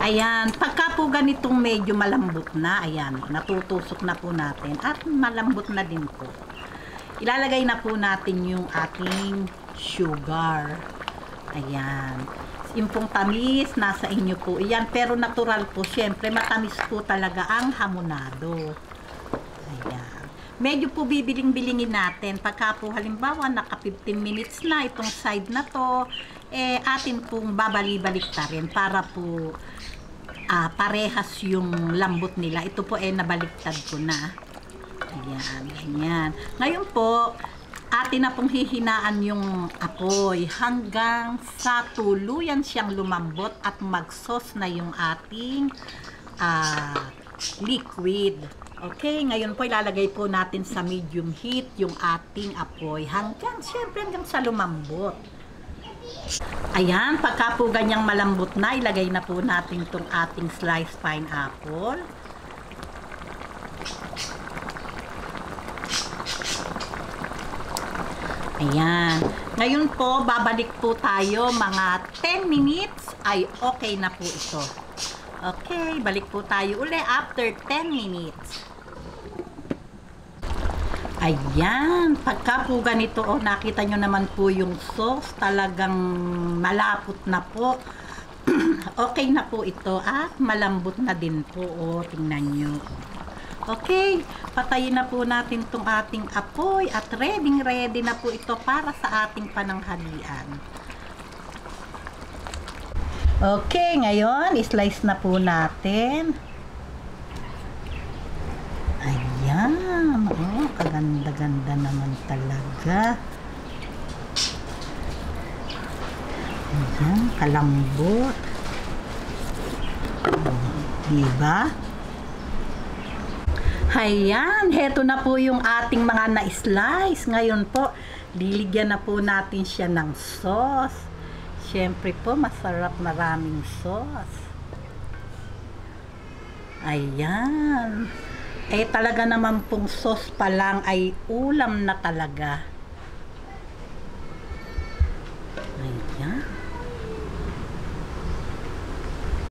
Ayan, pagka po ganitong medyo malambot na, ayan, natutusok na po natin at malambot na din po. Ilalagay na po natin yung ating sugar. Ayan. Yung pong tamis, nasa inyo po. Ayan, pero natural po. Siyempre, matamis po talaga ang hamonado. Ayan. Medyo po bibiling-bilingin natin. Pagka po halimbawa, naka 15 minutes na itong side na to, atin pong babali-balik ta rin para po parehas yung lambot nila. Ito po nabaliktad ko na. Ayan, ganyan. Ngayon po, atin na pong hihinaan yung apoy hanggang sa tuluyan siyang lumambot at mag-sauce na yung ating liquid. Okay, ngayon po ilalagay po natin sa medium heat yung ating apoy hanggang sa lumambot. Ayan, pagka po ganyang malambot na, ilagay na po natin itong ating sliced pineapple. Ayan. Ngayon po, babalik po tayo mga 10 minutes ay okay na po ito. Okay, balik po tayo uli after 10 minutes. Ayan, pagka po ganito, nakita nyo naman po yung sauce, talagang malapot na po. Okay na po ito at malambot na din po, tingnan nyo. Okay, patayin na po natin itong ating apoy at ready na po ito para sa ating pananghalian. Okay, ngayon, slice na po natin. Ayan, kaganda-ganda naman talaga. Ayan, kalambot. Diba? Ayan, heto na po yung ating mga na-slice. Ngayon po, liligyan na po natin siya ng sauce. Siyempre po, masarap, maraming sauce. Ayan. Talaga naman pong sauce pa lang ay ulam na talaga. Ayan.